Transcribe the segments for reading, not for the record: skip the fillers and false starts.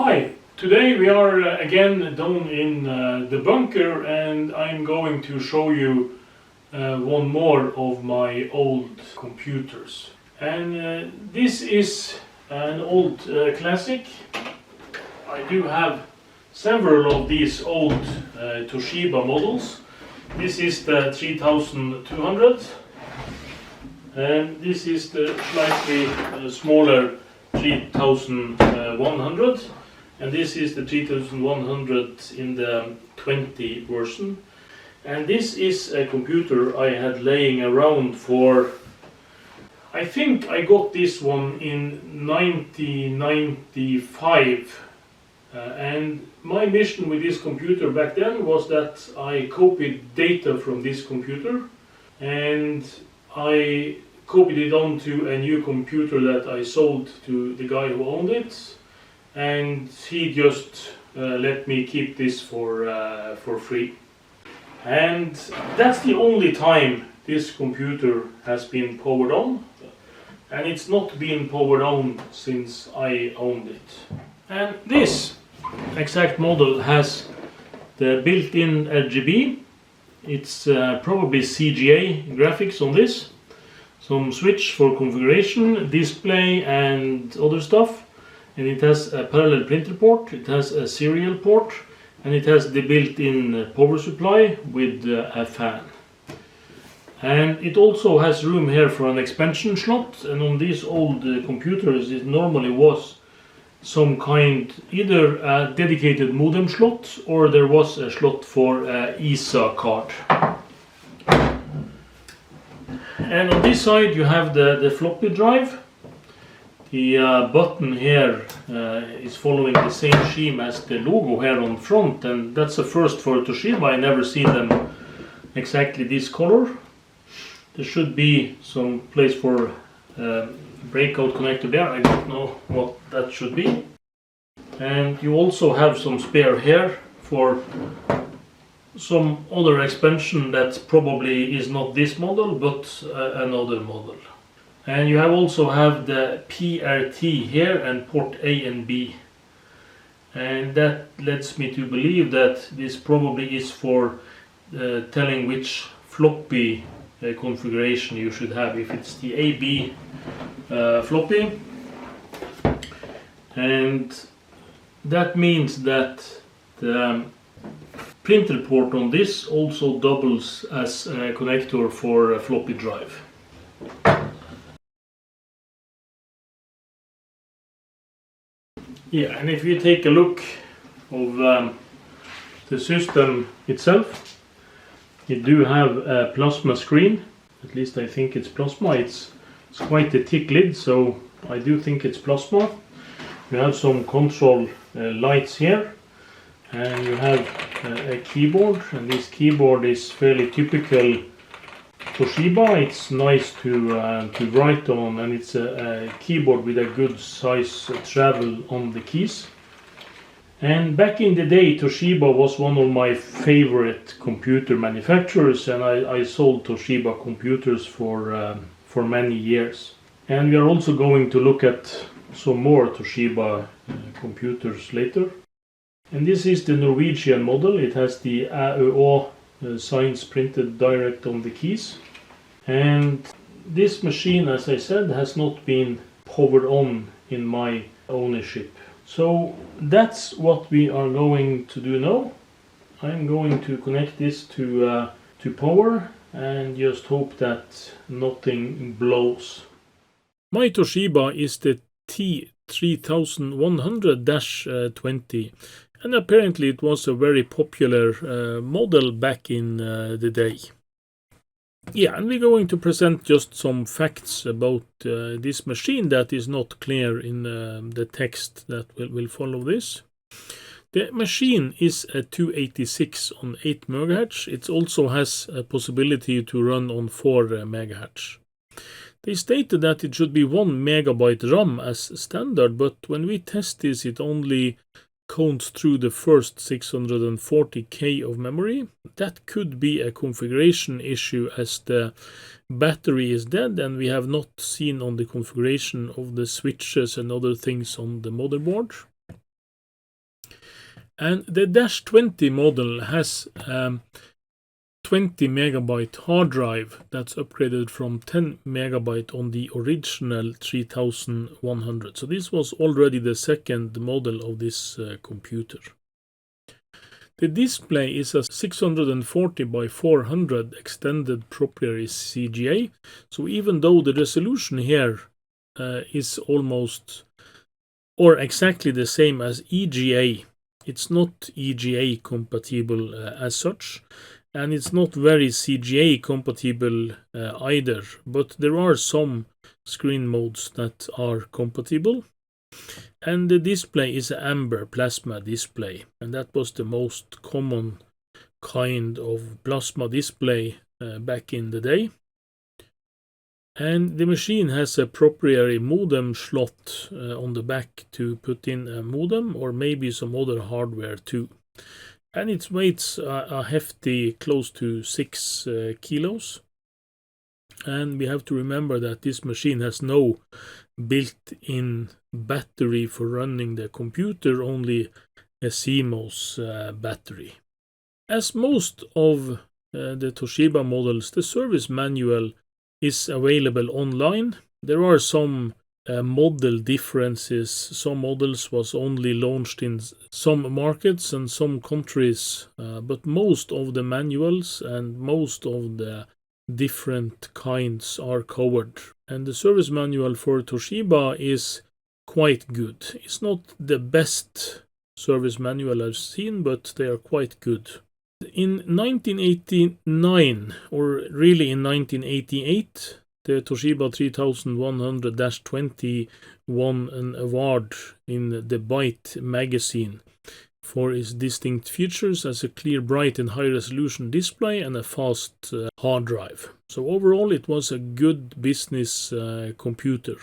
Hi, today we are again down in the bunker, and I'm going to show you one more of my old computers. And this is an old classic. I do have several of these old Toshiba models. This is the 3200, and this is the slightly smaller 3100, and this is the 3100 in the 20 version. And this is a computer I had laying around for, I think I got this one in 1995, and my mission with this computer back then was that I copied data from this computer and I copied it onto a new computer that I sold to the guy who owned it, and he just let me keep this for free. And that's the only time this computer has been powered on, and it's not been powered on since I owned it. And this exact model has the built-in RGB. It's probably CGA graphics on this. Some switch for configuration, display and other stuff. And it has a parallel printer port, it has a serial port, and it has the built-in power supply with a fan. And it also has room here for an expansion slot, and on these old computers it normally was some kind, either a dedicated modem slot or there was a slot for a ISA card. And on this side you have the floppy drive. The button here is following the same scheme as the logo here on front, and that's a first for Toshiba. I never seen them exactly this color. There should be some place for breakout connector there. I don't know what that should be. And you also have some spare here for some other expansion that probably is not this model but another model. And you also have the PRT here and port A and B, and that leads me to believe that this probably is for telling which floppy configuration you should have, if it's the AB floppy. And that means that the printer port on this also doubles as a connector for a floppy drive. Yeah, and if you take a look of the system itself, you do have a plasma screen. At least I think it's plasma. It's quite a thick lid, so I do think it's plasma. You have some control lights here, and you have a keyboard, and this keyboard is fairly typical Toshiba. It's nice to write on, and it's a keyboard with a good size travel on the keys. And back in the day, Toshiba was one of my favorite computer manufacturers, and I sold Toshiba computers for many years. And we are also going to look at some more Toshiba computers later. And this is the Norwegian model. It has the AØ signs printed direct on the keys. And this machine, as I said, has not been powered on in my ownership. So that's what we are going to do now. I'm going to connect this to power and just hope that nothing blows. My Toshiba is the T3100-20, and apparently it was a very popular model back in the day. Yeah, and we're going to present just some facts about this machine that is not clear in the text that will follow this. The machine is a 286 on 8 MHz. It also has a possibility to run on 4 MHz. They stated that it should be 1 MB RAM as standard, but when we test this it only counts through the first 640K of memory. That could be a configuration issue as the battery is dead and we have not seen on the configuration of the switches and other things on the motherboard. And the Dash 20 model has 20 megabyte hard drive that's upgraded from 10 megabyte on the original 3100. So this was already the second model of this computer. The display is a 640 by 400 extended proprietary CGA. So even though the resolution here is almost or exactly the same as EGA, it's not EGA compatible as such, and it's not very CGA compatible either, but there are some screen modes that are compatible. And the display is an amber plasma display, and that was the most common kind of plasma display back in the day. And the machine has a proprietary modem slot on the back to put in a modem or maybe some other hardware too. And it weighs a hefty close to 6 kilos. And we have to remember that this machine has no built-in battery for running the computer, only a CMOS battery. As most of the Toshiba models, the service manual is available online. There are some model differences. Some models was only launched in some markets and some countries, but most of the manuals and most of the different kinds are covered. And the service manual for Toshiba is quite good. It's not the best service manual I've seen, but they are quite good. In 1989, or really in 1988, the Toshiba 3100-20 won an award in the Byte magazine for its distinct features as a clear, bright and high-resolution display and a fast hard drive. So overall it was a good business computer.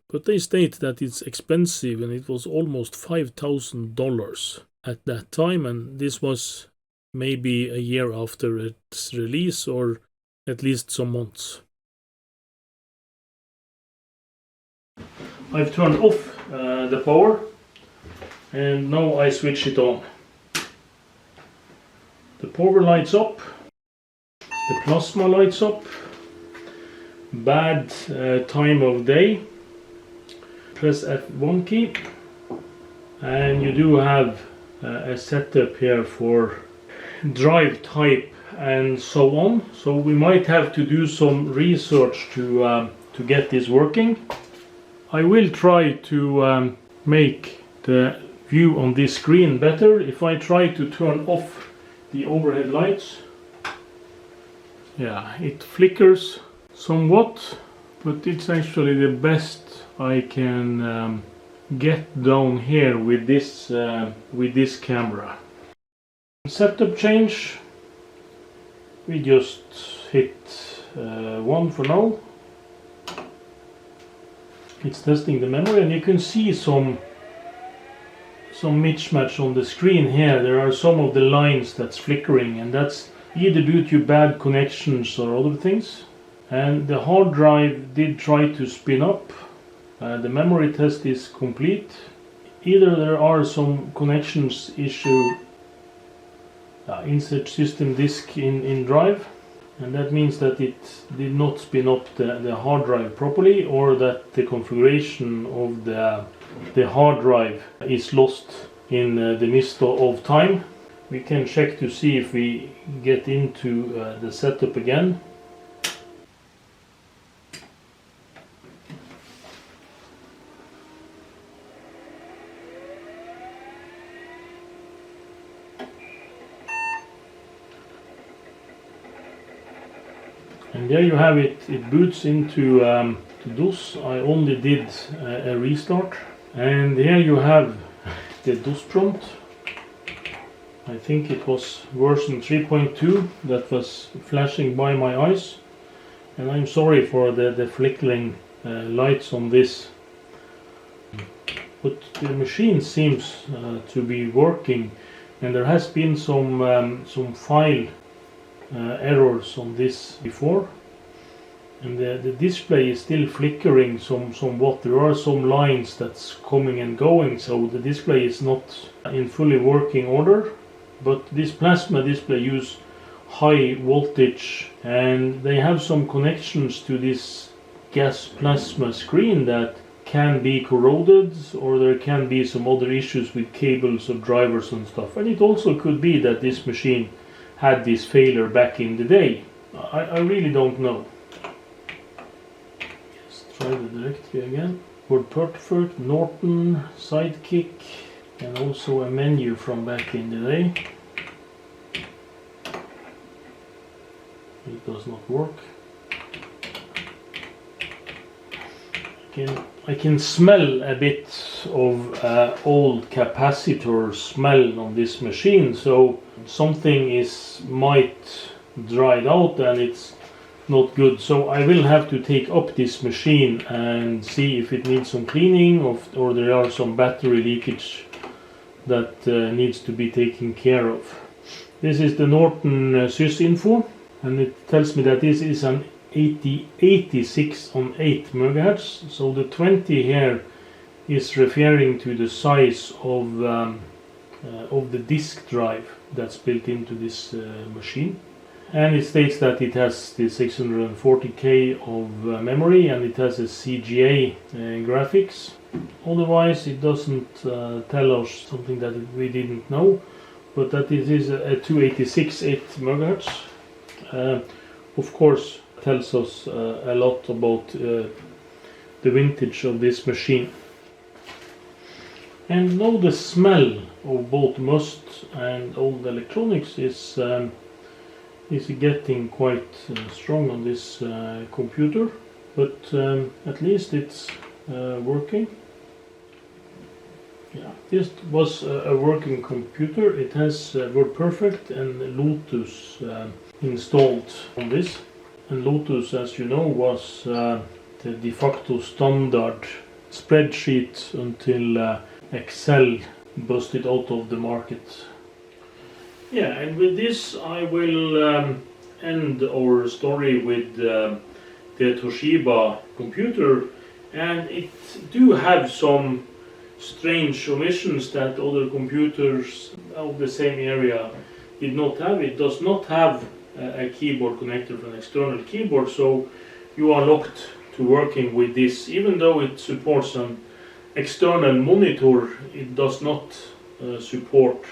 But they state that it's expensive, and it was almost $5,000 at that time, and this was maybe a year after its release, or at least some months. I've turned off the power, and now I switch it on. The power lights up, the plasma lights up, bad time of day. Press F1 key, and you do have a setup here for drive type and so on. So we might have to do some research to get this working. I will try to make the view on this screen better. If I try to turn off the overhead lights, yeah, it flickers somewhat, but it's actually the best I can get down here with this camera. Setup change, we just hit 1 for now. It's testing the memory, and you can see some mismatch on the screen here. There are some of the lines that's flickering, and that's either due to bad connections or other things. And the hard drive did try to spin up. The memory test is complete. Either there are some connections issue, insert system disk in drive, and that means that it did not spin up the hard drive properly, or that the configuration of the hard drive is lost in the mist of time. We can check to see if we get into the setup again. And there you have it. It boots into DOS. I only did a restart. And here you have the DOS prompt. I think it was version 3.2 that was flashing by my eyes. And I'm sorry for the flickering lights on this. But the machine seems to be working, and there has been some file errors on this before. and the display is still flickering somewhat. There are some lines that's coming and going, so the display is not in fully working order. But this plasma display use high voltage, and they have some connections to this gas plasma screen that can be corroded, or there can be some other issues with cables or drivers and stuff. And it also could be that this machine had this failure back in the day. I really don't know. Let's try the directory again. Word Perfect, Norton, Sidekick, and also a menu from back in the day. It does not work. I can smell a bit of old capacitor smell on this machine, so something might dried out and it's not good. So I will have to take up this machine and see if it needs some cleaning, or there are some battery leakage that needs to be taken care of. This is the Norton sysinfo, and it tells me that this is an 86 on 8 MHz. So the 20 here is referring to the size of the disk drive that's built into this machine. And it states that it has the 640K of memory, and it has a CGA graphics. Otherwise it doesn't tell us something that we didn't know, but that it is a 286 8 MHz. Of course tells us a lot about the vintage of this machine. And now the smell of both must and old electronics is getting quite strong on this computer, but at least it's working. Yeah, this was a working computer. It has WordPerfect and Lotus installed on this. And Lotus, as you know, was the de facto standard spreadsheet until Excel busted out of the market. Yeah, and with this I will end our story with the Toshiba computer, and it do have some strange omissions that other computers of the same area did not have. It does not have a keyboard connector for an external keyboard, so you are locked to working with this. Even though it supports an external monitor, it does not support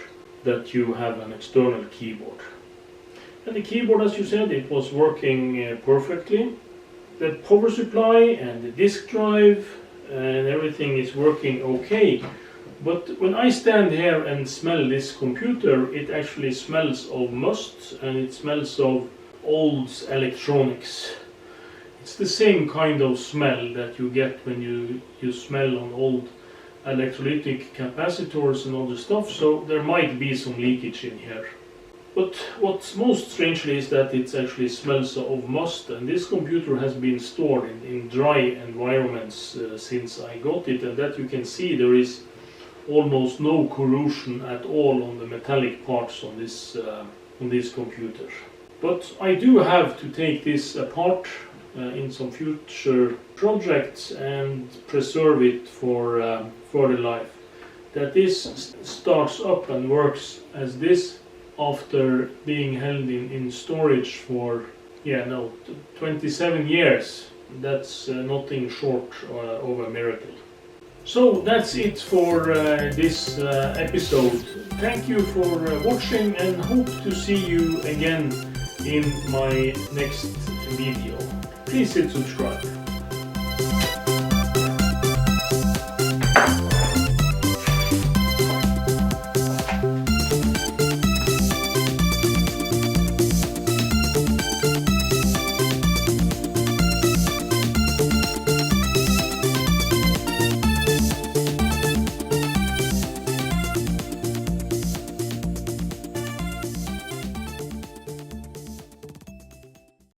that you have an external keyboard. And the keyboard, as you said, it was working perfectly. The power supply and the disk drive and everything is working okay. But when I stand here and smell this computer, it actually smells of must, and it smells of old electronics. It's the same kind of smell that you get when you smell on old electrolytic capacitors and all the stuff, so there might be some leakage in here. But what's most strangely is that it actually smells of must, and this computer has been stored in dry environments since I got it, and that you can see there is almost no corrosion at all on the metallic parts on this computer. But I do have to take this apart in some future projects and preserve it for further life. That this starts up and works as this after being held in storage for 27 years. That's nothing short of a miracle. So that's it for this episode. Thank you for watching, and hope to see you again in my next video. Please hit subscribe.